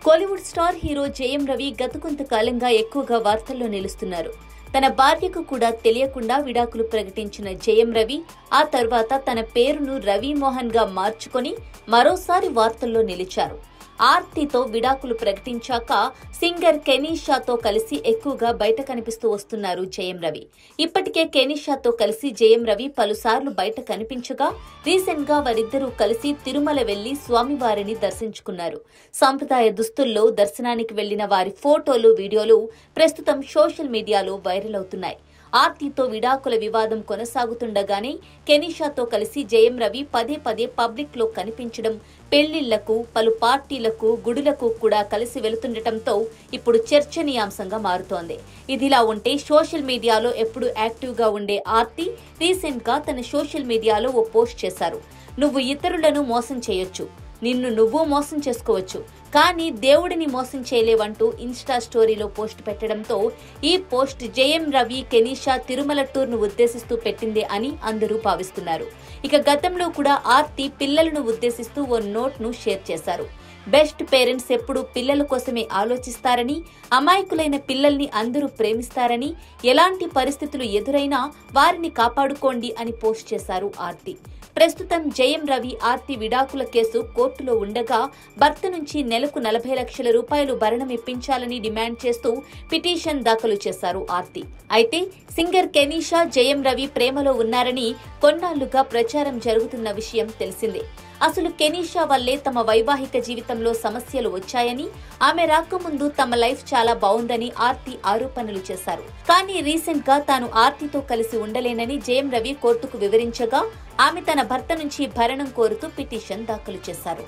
Kollywood star hero Jayam Ravi గత కొంతకాలంగా ఎక్కువగా వార్తల్లో నిలుస్తున్నారు. తన భార్యకు కూడా తెలియకుండా విడాకులు ప్రకటించిన జయం రవి ఆ తర్వాత తన పేరును రవి మోహన్ గా మార్చుకొని మరోసారి వార్తల్లో నిలిచారు. ఆర్తితో విడాకులు ప్రకటించాక సింగర్ కెనీషాతో కలిసి ఎక్కువగా బయట కనిపిస్తూ వస్తున్నారు జయం రవి. ఇప్పటికే కెనీషాతో కలిసి జయం రవి పలుసార్లు బయట కనిపించగా రీసెంట్ గా వారిద్దరూ కలిసి తిరుమల వెళ్లి స్వామివారిని దర్శించుకున్నారు. సంప్రదాయ దుస్తుల్లో దర్శనానికి వెళ్లిన వారి ఫోటోలు, వీడియోలు ప్రస్తుతం సోషల్ మీడియాలో వైరల్ అవుతున్నాయి. ఆర్తితో విడాకుల వివాదం కొనసాగుతుండగానే కెనీషాతో కలిసి జయం రవి పదే పదే పబ్లిక్ లో కనిపించడం, పెళ్లిళ్లకు, పలు పార్టీలకు, గుడులకు కూడా కలిసి వెళుతుండటంతో ఇప్పుడు చర్చనీయాంశంగా మారుతోంది. ఇదిలా ఉంటే సోషల్ మీడియాలో ఎప్పుడు యాక్టివ్ గా ఉండే ఆర్తి రీసెంట్ గా తన సోషల్ మీడియాలో ఓ పోస్ట్ చేశారు. నువ్వు ఇతరులను మోసం చేయొచ్చు, నిన్ను నువ్వు మోసం చేసుకోవచ్చు, కానీ దేవుడిని మోసం చేయలేవంటూ ఇన్స్టా స్టోరీలో పోస్ట్ పెట్టడంతో ఈ పోస్ట్ జయం రవి కెనీషా తిరుమల టూర్ ను ఉద్దేశిస్తూ పెట్టిందే అని అందరూ భావిస్తున్నారు. ఇక గతంలో కూడా ఆర్తి పిల్లలను ఉద్దేశిస్తూ ఓ నోట్ ను షేర్ చేశారు. బెస్ట్ పేరెంట్స్ ఎప్పుడూ పిల్లల కోసమే ఆలోచిస్తారని, అమాయకులైన పిల్లల్ని అందరూ ప్రేమిస్తారని, ఎలాంటి పరిస్థితులు ఎదురైనా వారిని కాపాడుకోండి అని పోస్ట్ చేశారు ఆర్తి. ప్రస్తుతం జయం రవి ఆర్తి విడాకుల కేసు కోర్టులో ఉండగా భర్త నుంచి నెలకు 40 లక్షల రూపాయలు భరణం ఇప్పించాలని డిమాండ్ చేస్తూ పిటిషన్ దాఖలు చేశారు ఆర్తి. అయితే సింగర్ కెనీషా జయం రవి ప్రేమలో ఉన్నారని కొన్నాళ్లుగా ప్రచారం జరుగుతున్న విషయం తెలిసిందే. అసలు కెనీషా వల్లే తమ వైవాహిక జీవితంలో సమస్యలు వచ్చాయని, ఆమె రాకముందు తమ లైఫ్ చాలా బాగుందని ఆర్తి ఆరోపణలు చేశారు. కానీ రీసెంట్ గా తాను ఆర్తితో కలిసి ఉండలేనని జయం రవి కోర్టుకు వివరించగా ఆమె తన భర్త నుంచి భరణం కోరుతూ పిటిషన్ దాఖలు చేశారు.